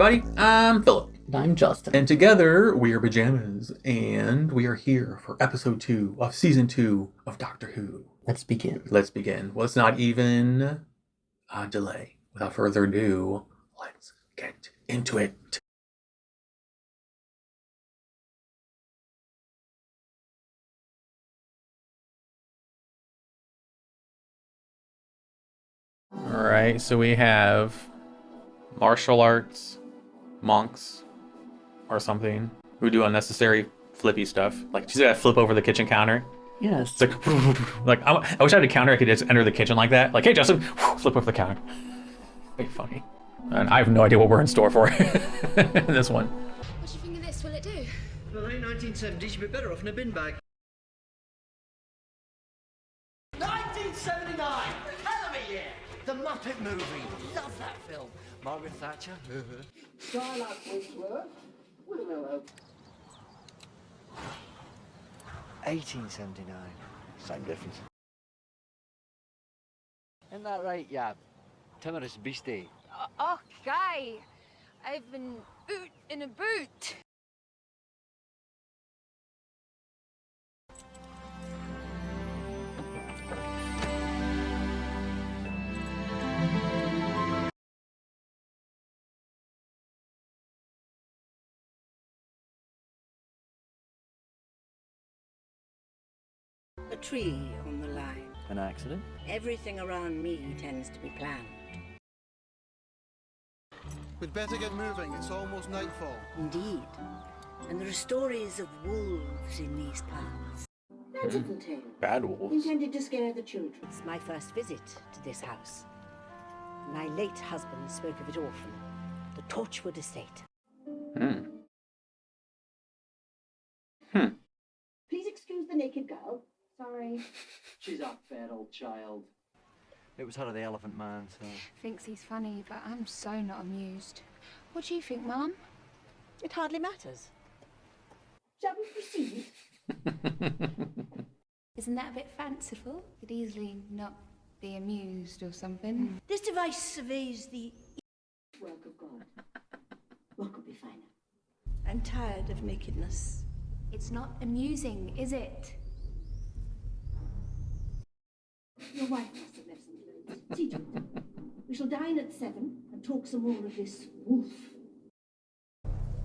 everybody. I'm Philip. And I'm Justin. And together we are Pajamas, and we are here for episode 2 of season 2 of Doctor Who. Let's begin. Let's begin. Well, let's not even delay. Without further ado, let's get into it. Alright, so we have martial arts monks or something who do unnecessary flippy stuff. Like, she's gotta flip over the kitchen counter. Yes. It's like I wish I had a counter I could just enter the kitchen like that. Like, hey, Justin, flip over the counter. Very funny. And I have no idea what we're in store for in this one. What do you think of this? Will it do? Well, late 1970s, you'd be better off in a bin bag. 1979! Hell of a year! The Muppet Movie. Love that film. Margaret Thatcher. Starlight Wordsworth. Willow. 1879. Same difference. Isn't that right, yeah? Timorous beastie. Oh, Guy, I've been boot in a boot. A tree on the line. An accident? Everything around me tends to be planned. We'd better get moving. It's almost nightfall. Indeed. And there are stories of wolves in these parts. That's a tale. Bad wolves. Intended to scare the children. It's my first visit to this house. My late husband spoke of it often. The Torchwood estate. Please excuse the naked girl. Sorry. She's a fair old child. It was her of the Elephant Man, so... Thinks he's funny, but I'm so not amused. What do you think, Mum? It hardly matters. Shall we proceed? Isn't that a bit fanciful? Could easily not be amused or something. This device surveys the... Work of God. What could be finer? I'm tired of nakedness. It's not amusing, is it? Your wife must have left some clothes. See to it. We shall dine at 7 and talk some more of this wolf.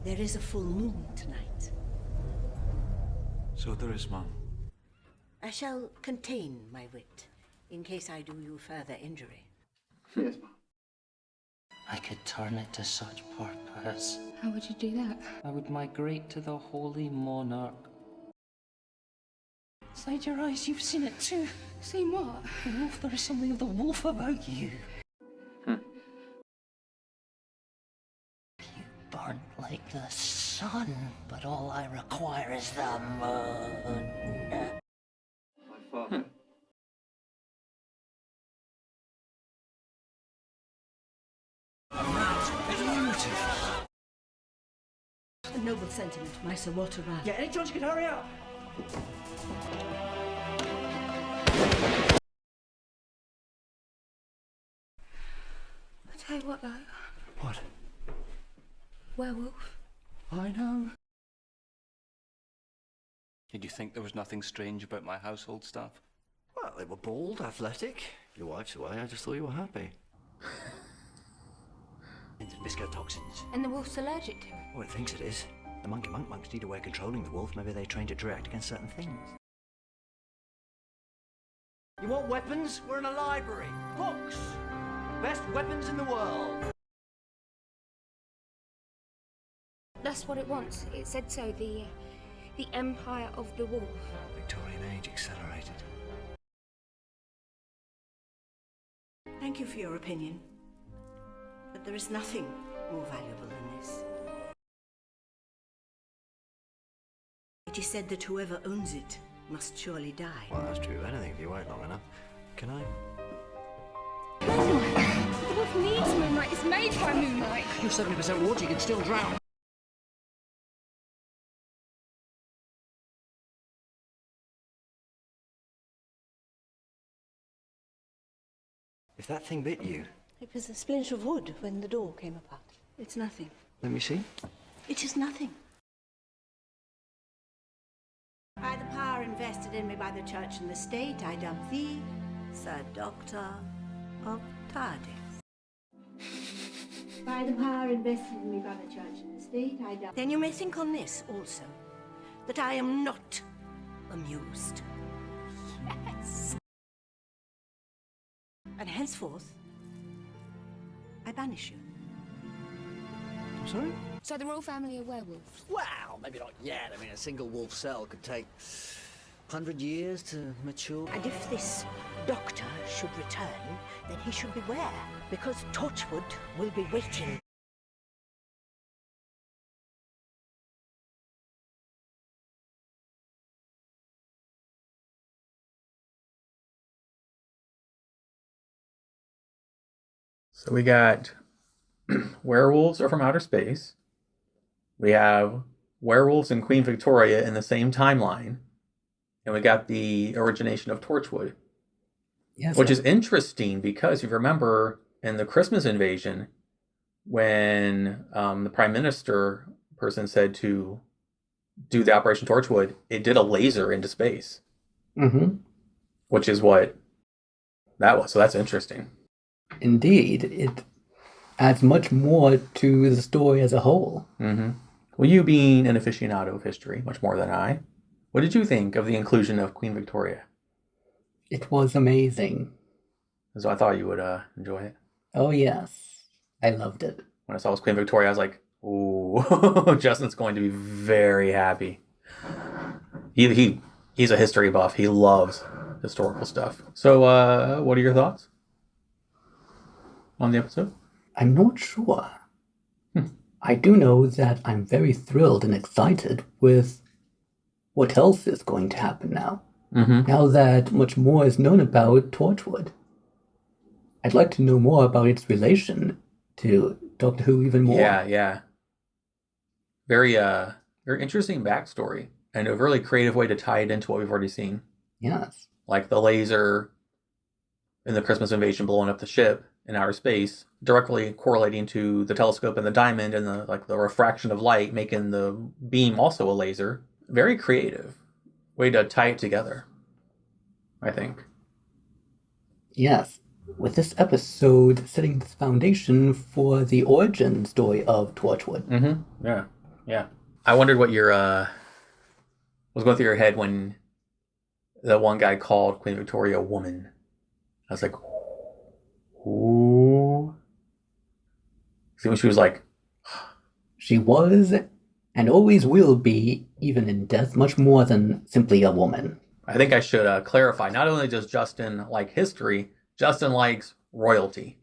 There is a full moon tonight. So there is, Mum. I shall contain my wit in case I do you further injury. Yes, Mum. I could turn it to such purpose. How would you do that? I would migrate to the Holy Monarch. Inside your eyes, you've seen it too. Seen what? The wolf, there is something of the wolf about you. You burn like the sun, but all I require is the moon. My father. A noble sentiment, my Sir Walter Raleigh. Yeah, any chance you could hurry up? I tell you what, though. What? Werewolf. I know. Did you think there was nothing strange about my household stuff? Well, they were bald, athletic. Your wife's away, I just thought you were happy. Viscotoxins. And the wolf's allergic to it. Oh, it thinks it is. The monkey monks need a way of controlling the wolf. Maybe they trained it to react against certain things. You want weapons? We're in a library. Books! Best weapons in the world. That's what it wants. It said so. The Empire of the Wolf. Victorian age accelerated. Thank you for your opinion. But there is nothing more valuable than this. It is said that whoever owns it must surely die. Well, that's true of anything if you wait long enough. Can I? The wolf needs moonlight. It's made by moonlight. You're 70% water, you can still drown. If that thing bit you... It was a splinter of wood when the door came apart. It's nothing. Let me see. It is nothing. By the power invested in me by the church and the state, I dub thee Sir Doctor of Tardis. By the power invested in me by the church and the state, I dub... Then you may think on this also, that I am not amused. Yes! And henceforth, I banish you. I'm sorry? So the royal family are werewolves? Well, maybe not yet. I mean, a single wolf cell could take 100 years to mature. And if this doctor should return, then he should beware, because Torchwood will be waiting. So we got werewolves are from outer space. We have werewolves and Queen Victoria in the same timeline. And we got the origination of Torchwood. Yes, which is interesting because you remember in the Christmas invasion, when the prime minister person said to do the Operation Torchwood, it did a laser into space. Mm-hmm. Which is what that was. So that's interesting. Indeed, it adds much more to the story as a whole. Mm-hmm. Well, you being an aficionado of history, much more than I, what did you think of the inclusion of Queen Victoria? It was amazing. So I thought you would enjoy it. Oh, yes. I loved it. When I saw it was Queen Victoria, I was like, ooh, Justin's going to be very happy. He's a history buff. He loves historical stuff. So what are your thoughts on the episode? I'm not sure. I do know that I'm very thrilled and excited with what else is going to happen now. Mm-hmm. Now that much more is known about Torchwood. I'd like to know more about its relation to Doctor Who even more. Yeah. Very interesting backstory and a really creative way to tie it into what we've already seen. Yes. Like the laser in the Christmas invasion blowing up the ship in outer space, directly correlating to the telescope and the diamond and the refraction of light, making the beam also a laser. Very creative way to tie it together, I think. Yes. With this episode setting the foundation for the origin story of Torchwood. Mm-hmm. Yeah. I wondered what your was going through your head when that one guy called Queen Victoria a woman. I was like, ooh. See, when she was like... She was, and always will be, even in death, much more than simply a woman. I think I should clarify, not only does Justin like history, Justin likes royalty.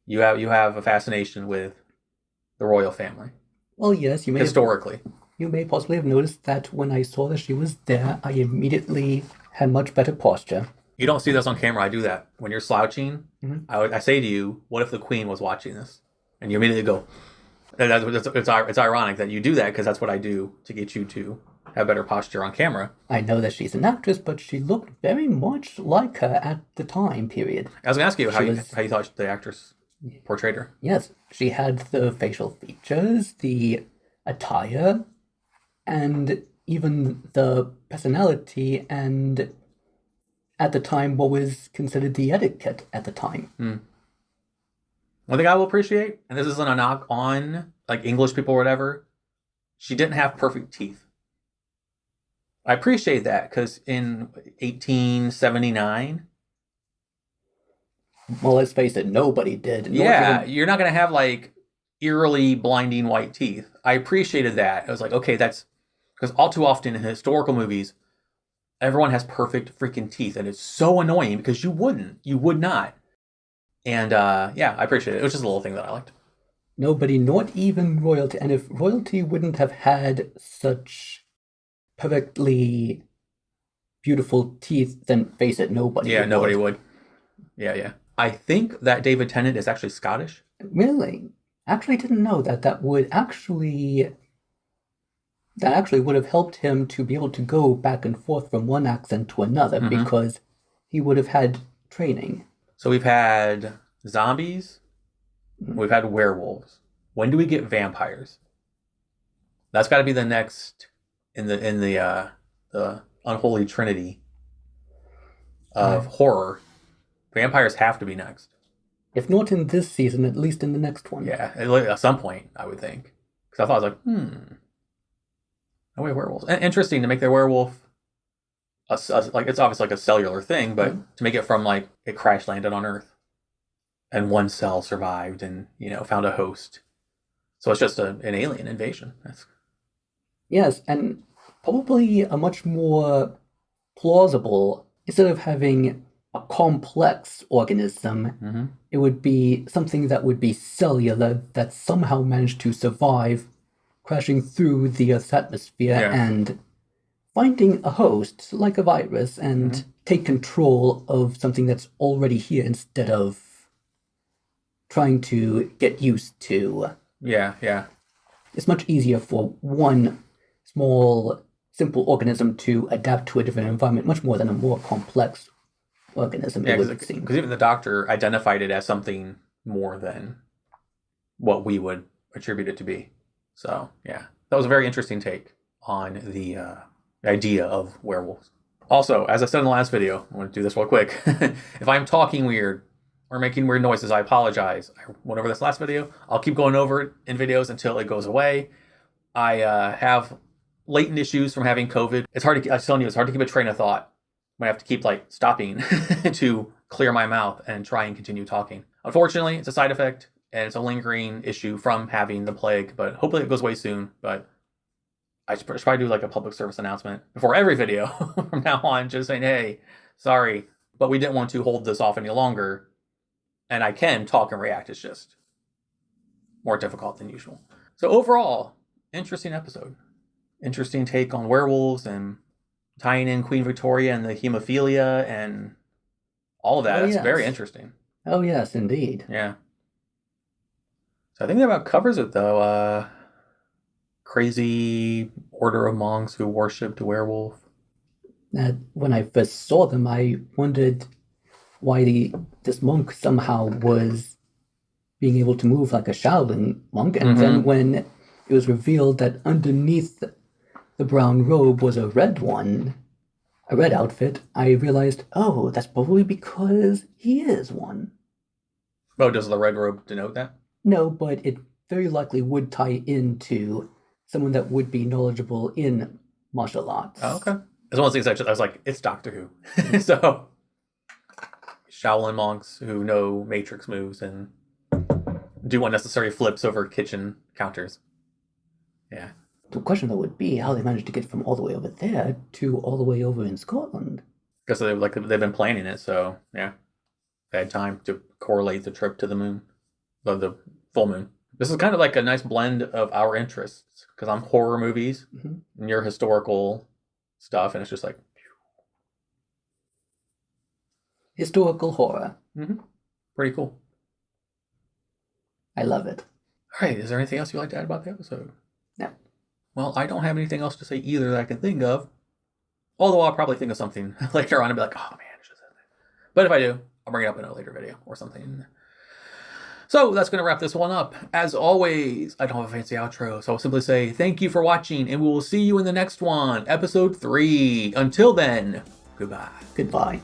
You have a fascination with the royal family. Well, yes, historically. You may possibly have noticed that when I saw that she was there, I immediately had much better posture. You don't see this on camera. I do that. When you're slouching, Mm-hmm. I say to you, what if the Queen was watching this? And you immediately go, it's ironic that you do that because that's what I do to get you to have better posture on camera. I know that she's an actress, but she looked very much like her at the time period. I was going to ask you how you thought the actress portrayed her. Yes, she had the facial features, the attire, and even the personality, and at the time what was considered the etiquette at the time. One thing I will appreciate, and this isn't a knock on like English people or whatever, she didn't have perfect teeth. I appreciate that because in 1879... Well, let's face it, nobody did. You're not going to have like eerily blinding white teeth. I appreciated that. I was like, okay, that's... Because all too often in historical movies, everyone has perfect freaking teeth. And it's so annoying because you would not. And I appreciate it. It was just a little thing that I liked. Nobody, not even royalty. And if royalty wouldn't have had such perfectly beautiful teeth, then face it, nobody would. Yeah, nobody would. Yeah. I think that David Tennant is actually Scottish. Really? Actually, didn't know that. That actually would have helped him to be able to go back and forth from one accent to another because he would have had training. So we've had zombies, we've had werewolves, when do we get vampires? That's got to be the next in the unholy trinity of horror. Vampires have to be next. If not in this season, at least in the next one. Yeah, at some point, I would think. Because I thought, I was like, no way werewolves. And interesting to make their werewolf, like, it's obviously like a cellular thing, but to make it from, like, it crash landed on Earth. And one cell survived and, found a host. So it's just an alien invasion. Yes, and probably a much more plausible, instead of having a complex organism, it would be something that would be cellular that somehow managed to survive crashing through the Earth's atmosphere and finding a host, like a virus, and take control of something that's already here instead of trying to get used to. Yeah. It's much easier for one small, simple organism to adapt to a different environment, much more than a more complex organism. Yeah, because even the doctor identified it as something more than what we would attribute it to be. So, yeah, that was a very interesting take on the idea of werewolves. Also, as I said in the last video, I want to do this real quick. If I'm talking weird or making weird noises, I apologize. I went over this last video. I'll keep going over it in videos until it goes away. I have latent issues from having COVID. It's hard to, I was telling you, it's hard to keep a train of thought. I have to keep stopping to clear my mouth and try and continue talking. Unfortunately, it's a side effect and it's a lingering issue from having the plague, but hopefully it goes away soon. But I should probably do a public service announcement before every video from now on, just saying, hey, sorry, but we didn't want to hold this off any longer. And I can talk and react. It's just more difficult than usual. So overall, interesting episode. Interesting take on werewolves and tying in Queen Victoria and the hemophilia and all of that. It's very interesting. Oh, yes, indeed. Yeah. So I think that about covers it, though. Crazy order of monks who worshipped a werewolf. When I first saw them, I wondered why this monk somehow was being able to move like a Shaolin monk. And then when it was revealed that underneath the brown robe was a red one, a red outfit, I realized, oh, that's probably because he is one. Oh, does the red robe denote that? No, but it very likely would tie into someone that would be knowledgeable in martial arts. Oh, okay. It's one of those things I was like, it's Doctor Who. So, Shaolin monks who know matrix moves and do unnecessary flips over kitchen counters. Yeah. The question though would be how they managed to get from all the way over there to all the way over in Scotland. Because they've been planning it, so yeah. They had time to correlate the trip to the moon. The full moon. This is kind of like a nice blend of our interests. Because I'm horror movies and you're historical stuff, and it's just like historical horror. Pretty cool. I love it. All right, is there anything else you'd like to add about the episode? No. Well, I don't have anything else to say either that I can think of. Although I'll probably think of something later on and be like, oh man, I should have said that. But if I do, I'll bring it up in a later video or something. So that's going to wrap this one up. As always, I don't have a fancy outro, so I'll simply say thank you for watching, and we will see you in the next one, episode 3. Until then, goodbye. Goodbye.